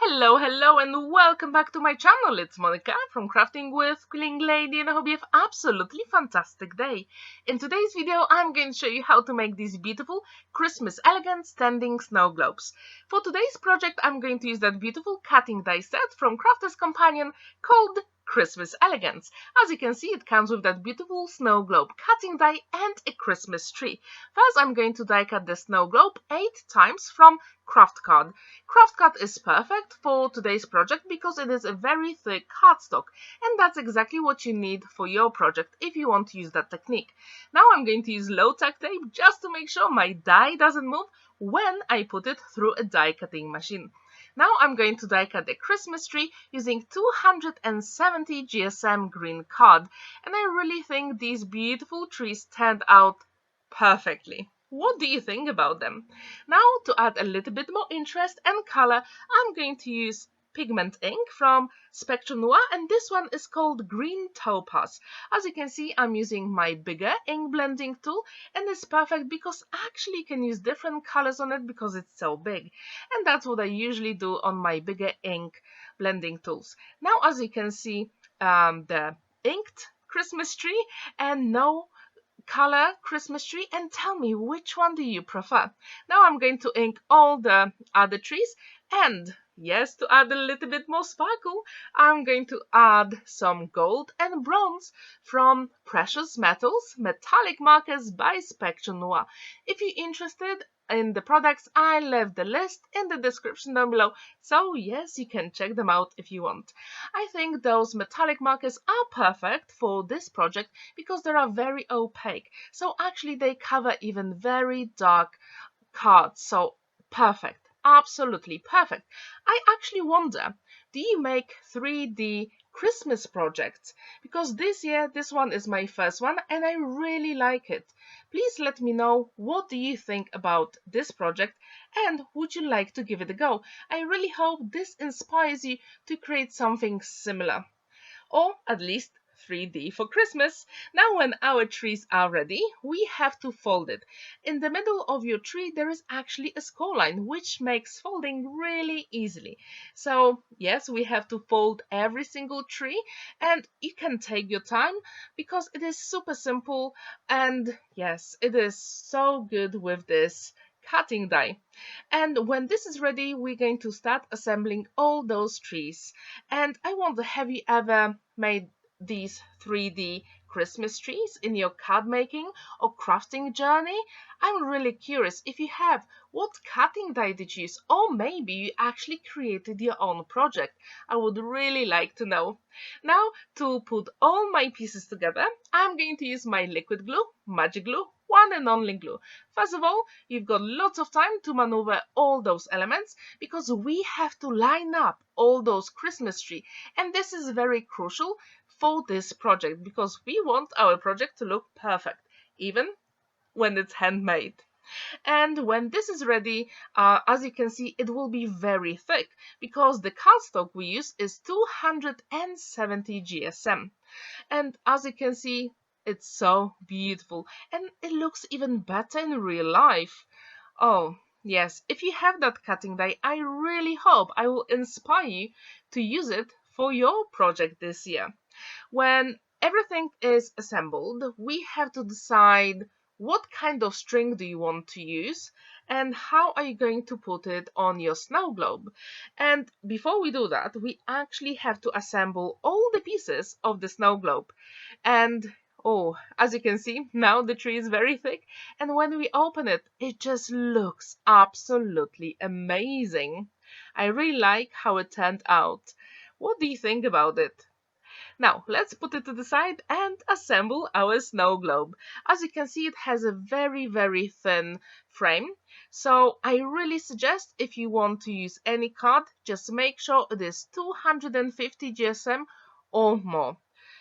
Hello and welcome back to my channel. It's Monica from Crafting with Quilling Lady and I hope you have absolutely fantastic day. In today's video I'm going to show you how to make these beautiful Christmas Elegance standing snow globes. For today's project I'm going to use that beautiful cutting die set from Crafter's Companion called Christmas Elegance. As you can see, it comes with that beautiful snow globe cutting die and a Christmas tree. First I'm going to die cut the snow globe 8 times from craft card. Craft card is perfect for today's project because it is a very thick cardstock, and that's exactly what you need for your project if you want to use that technique. Now I'm going to use low tack tape just to make sure my die doesn't move when I put it through a die cutting machine. Now I'm going to die cut the Christmas tree using 270 GSM green card, and I really think these beautiful trees turned out perfectly. What do you think about them? Now, to add a little bit more interest and color, I'm going to use pigment ink from Spectrum Noir, and this one is called Green Topaz. As you can see, I'm using my bigger ink blending tool, and it's perfect because actually you can use different colors on it because it's so big. And that's what I usually do on my bigger ink blending tools. Now, as you can see, the inked Christmas tree and no color Christmas tree, and tell me which one do you prefer. Now I'm going to ink all the other trees, and yes, to add a little bit more sparkle, I'm going to add some gold and bronze from Precious Metals Metallic Markers by Spectrum Noir. If you're interested in the products, I left the list in the description down below, so yes, you can check them out if you want. I think those metallic markers are perfect for this project because they are very opaque, so actually they cover even very dark cards, so perfect. Absolutely perfect. I actually wonder, do you make 3D Christmas projects? Because this year, this one is my first one and I really like it. Please let me know what do you think about this project and would you like to give it a go? I really hope this inspires you to create something similar, or at least 3D for Christmas. Now when our trees are ready, we have to fold it. In the middle of your tree there is actually a score line which makes folding really easily. So yes, we have to fold every single tree, and you can take your time because it is super simple, and yes, it is so good with this cutting die. And when this is ready, we're going to start assembling all those trees. And I wonder, have you ever made these 3D Christmas trees in your card making or crafting journey? I'm really curious if you have. What cutting die did you use, or maybe you actually created your own project? I would really like to know. Now, to put all my pieces together, I'm going to use my liquid glue, magic glue, one and only glue. First of all, you've got lots of time to maneuver all those elements because we have to line up all those Christmas tree, and this is very crucial for this project because we want our project to look perfect, even when it's handmade. And when this is ready, as you can see, it will be very thick because the cardstock we use is 270 GSM. And as you can see, it's so beautiful and it looks even better in real life. Oh, yes, if you have that cutting die, I really hope I will inspire you to use it for your project this year. When everything is assembled, we have to decide what kind of string do you want to use and how are you going to put it on your snow globe. And before we do that, we actually have to assemble all the pieces of the snow globe. And oh, as you can see, now the tree is very thick, and when we open it, it just looks absolutely amazing. I really like how it turned out. What do you think about it? Now, let's put it to the side and assemble our snow globe. As you can see, it has a very thin frame. So I really suggest, if you want to use any card, just make sure it is 250 GSM or more,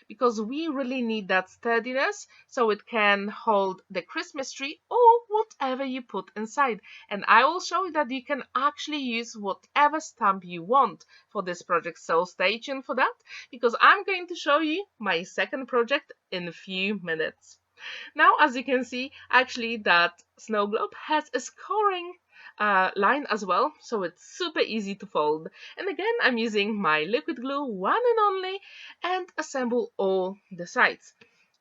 because we really need that sturdiness so it can hold the Christmas tree or whatever you put inside. And I will show you that you can actually use whatever stamp you want for this project, so stay tuned for that because I'm going to show you my second project in a few minutes. Now, as you can see, actually that snow globe has a scoring line as well, so it's super easy to fold. And again, I'm using my liquid glue, one and only, and assemble all the sides.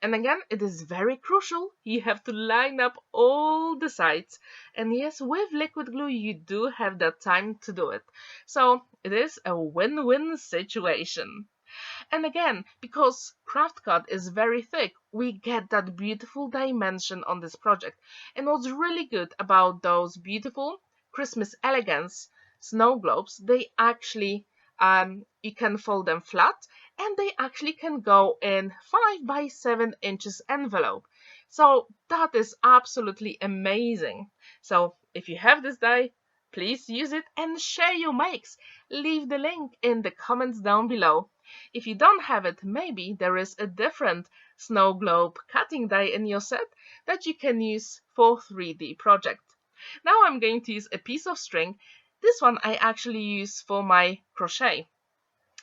And again, it is very crucial, you have to line up all the sides. And yes, with liquid glue, you do have that time to do it. So it is a win-win situation. And again, because craft card is very thick, we get that beautiful dimension on this project. And what's really good about those beautiful Christmas Elegance Snow Globes, they actually, you can fold them flat, and they actually can go in 5 by 7 inches envelope. So that is absolutely amazing. So if you have this die, please use it and share your makes. Leave the link in the comments down below. If you don't have it, maybe there is a different snow globe cutting die in your set that you can use for 3D project. Now I'm going to use a piece of string. This one I actually use for my crochet.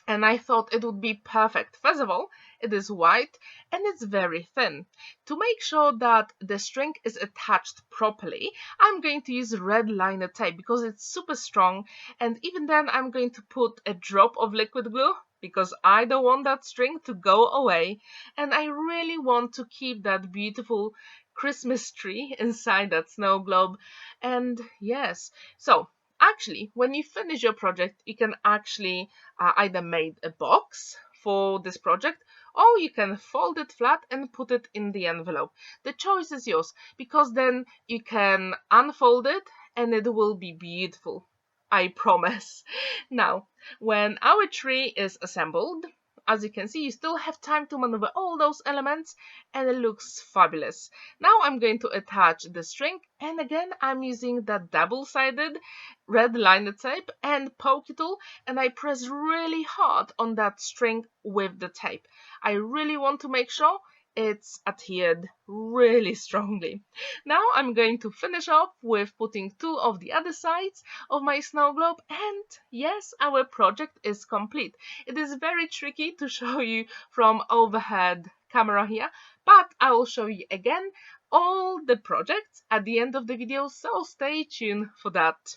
And I thought it would be perfect. First of all, it is white and it's very thin. To make sure that the string is attached properly, I'm going to use red liner tape because it's super strong, and even then I'm going to put a drop of liquid glue because I don't want that string to go away, and I really want to keep that beautiful Christmas tree inside that snow globe. And yes, so actually, when you finish your project, you can actually either make a box for this project, or you can fold it flat and put it in the envelope. The choice is yours, because then you can unfold it and it will be beautiful. I promise. Now, when our tree is assembled, as you can see, you still have time to maneuver all those elements, and it looks fabulous. Now I'm going to attach the string, and again I'm using that double-sided red liner tape and pokey tool, and I press really hard on that string with the tape. I really want to make sure it's adhered really strongly. Now I'm going to finish off with putting 2 of the other sides of my snow globe, and yes, our project is complete. It is very tricky to show you from overhead camera here, but I will show you again all the projects at the end of the video, so stay tuned for that.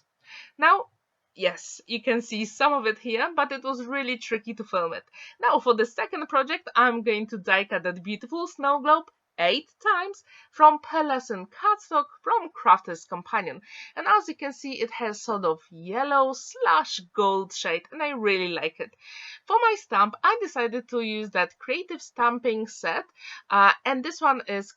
Now, yes, you can see some of it here, but it was really tricky to film it. Now, for the second project, I'm going to die cut that beautiful snow globe 8 times from pearlescent cardstock from Crafter's Companion. And as you can see, it has sort of yellow / gold shade, and I really like it. For my stamp, I decided to use that creative stamping set, and this one is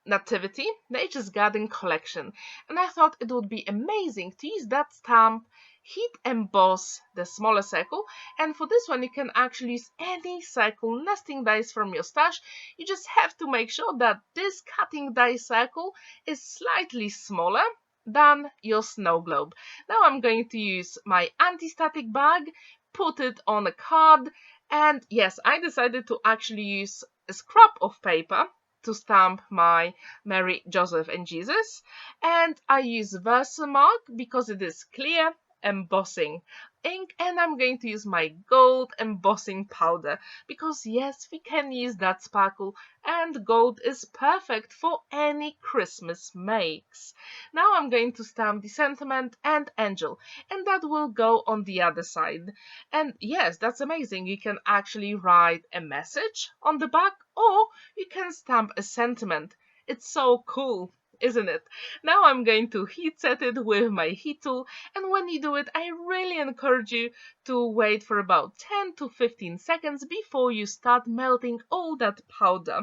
Nativity, Nature's Garden Collection, and I thought it would be amazing to use that stamp, heat emboss the smaller circle, and for this one you can actually use any circle nesting dies from your stash. You just have to make sure that this cutting die circle is slightly smaller than your snow globe. Now I'm going to use my anti-static bag, put it on a card, and yes, I decided to actually use a scrap of paper to stamp my Mary, Joseph and Jesus, and I use Versamark because it is clear embossing ink, and I'm going to use my gold embossing powder because yes, we can use that sparkle, and gold is perfect for any Christmas makes. Now I'm going to stamp the sentiment and angel, and that will go on the other side. And yes, that's amazing, you can actually write a message on the back, or you can stamp a sentiment. It's so cool, isn't it? Now I'm going to heat set it with my heat tool, and when you do it, I really encourage you to wait for about 10 to 15 seconds before you start melting all that powder.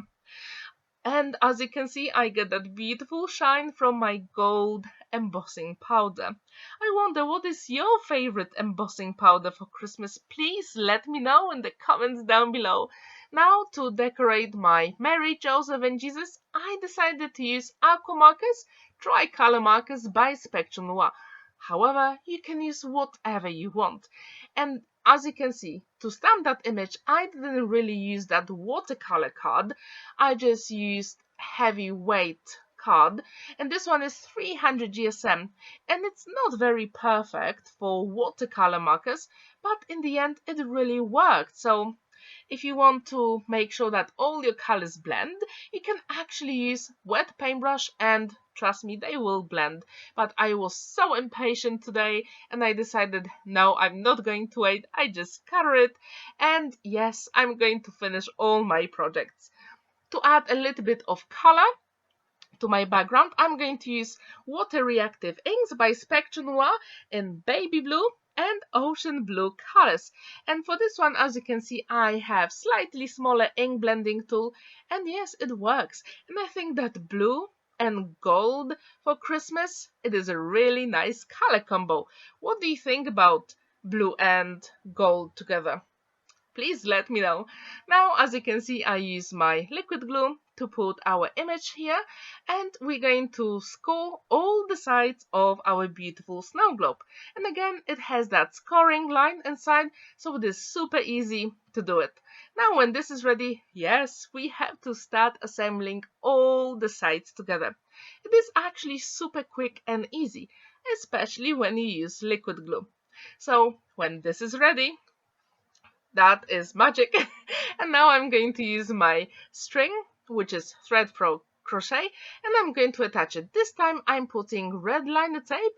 And as you can see, I get that beautiful shine from my gold embossing powder. I wonder, what is your favorite embossing powder for Christmas? Please let me know in the comments down below. Now, to decorate my Mary, Joseph and Jesus, I decided to use AQUA markers, tricolor markers by Spectrum Noir. However, you can use whatever you want. And as you can see, to stamp that image, I didn't really use that watercolor card. I just used heavyweight card, and this one is 300 GSM, and it's not very perfect for watercolor markers, but in the end it really worked. So If you want to make sure that all your colors blend, you can actually use wet paintbrush, and trust me, they will blend. But I was so impatient today and I decided, no, I'm not going to wait, I just color it. And yes, I'm going to finish all my projects. To add a little bit of color to my background, I'm going to use water reactive inks by Spectrum Noir in baby blue and ocean blue colors. And for this one, as you can see, I have slightly smaller ink blending tool, and yes, it works. And I think that blue and gold for Christmas, it is a really nice color combo. What do you think about blue and gold together? Please let me know. Now, as you can see, I use my liquid glue to put our image here, and we're going to score all the sides of our beautiful snow globe. And again, it has that scoring line inside, so it is super easy to do it. Now, when this is ready, yes, we have to start assembling all the sides together. It is actually super quick and easy, especially when you use liquid glue. So, when this is ready, that is magic. And now I'm going to use my string, which is Thread Pro Crochet, and I'm going to attach it. This time I'm putting red liner tape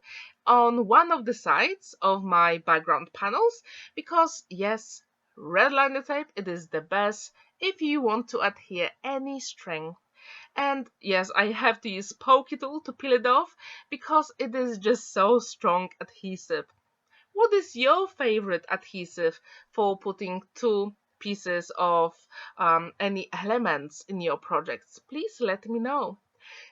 on one of the sides of my background panels, because yes, red liner tape, it is the best if you want to adhere any string. And yes, I have to use pokey tool to peel it off because it is just so strong adhesive. What is your favorite adhesive for putting two pieces of any elements in your projects? Please let me know.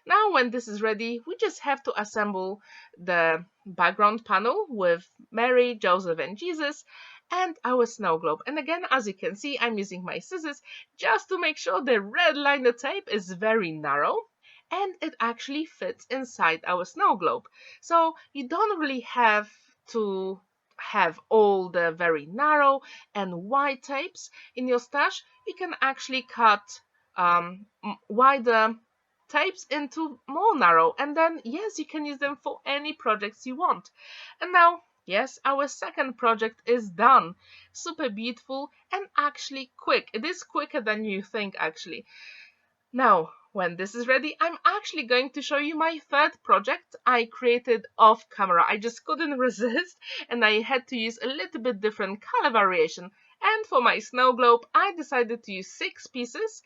Now, when this is ready, we just have to assemble the background panel with Mary, Joseph, and Jesus, and our snow globe. And again, as you can see, I'm using my scissors just to make sure the red liner tape is very narrow and it actually fits inside our snow globe. So you don't really have to have all the very narrow and wide tapes in your stash. You can actually cut wider tapes into more narrow, and then yes, you can use them for any projects you want. And now, yes, our second project is done. Super beautiful and actually quick. It is quicker than you think actually. Now, when this is ready, I'm actually going to show you my third project I created off camera. I just couldn't resist and I had to use a little bit different color variation. And for my snow globe, I decided to use 6 pieces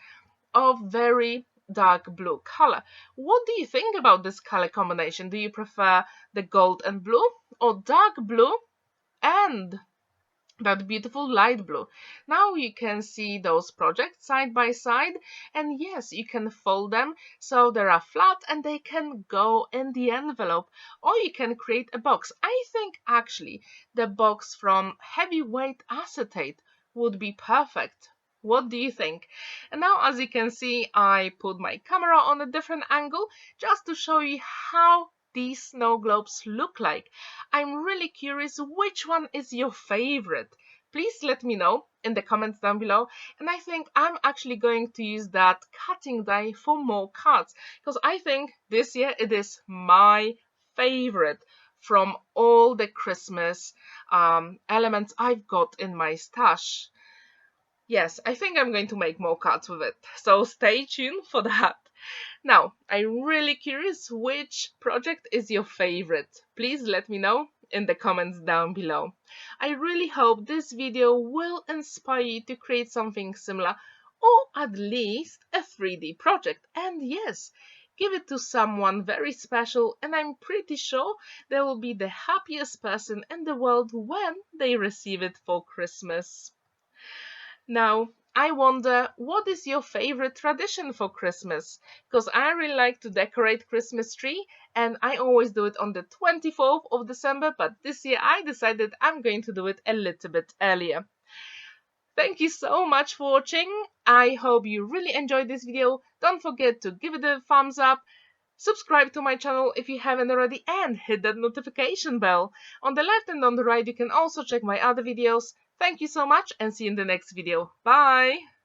of very dark blue color. What do you think about this color combination? Do you prefer the gold and blue, or dark blue and that beautiful light blue? Now you can see those projects side by side, and yes, you can fold them so they are flat and they can go in the envelope, or you can create a box. I think actually the box from heavyweight acetate would be perfect. What do you think? And now, as you can see, I put my camera on a different angle just to show you how these snow globes look like. I'm really curious which one is your favorite. Please let me know in the comments down below. And I think I'm actually going to use that cutting die for more cards, because I think this year it is my favorite from all the Christmas elements I've got in my stash. Yes, I think I'm going to make more cards with it, so stay tuned for that. Now, I'm really curious which project is your favorite. Please let me know in the comments down below. I really hope this video will inspire you to create something similar, or at least a 3D project. And yes, give it to someone very special, and I'm pretty sure they will be the happiest person in the world when they receive it for Christmas. Now, I wonder, what is your favorite tradition for Christmas? Because I really like to decorate Christmas tree, and I always do it on the 24th of December, but this year I decided I'm going to do it a little bit earlier. Thank you so much for watching. I hope you really enjoyed this video. Don't forget to give it a thumbs up, subscribe to my channel if you haven't already, and hit that notification bell. On the left and on the right, you can also check my other videos. Thank you so much, and see you in the next video. Bye!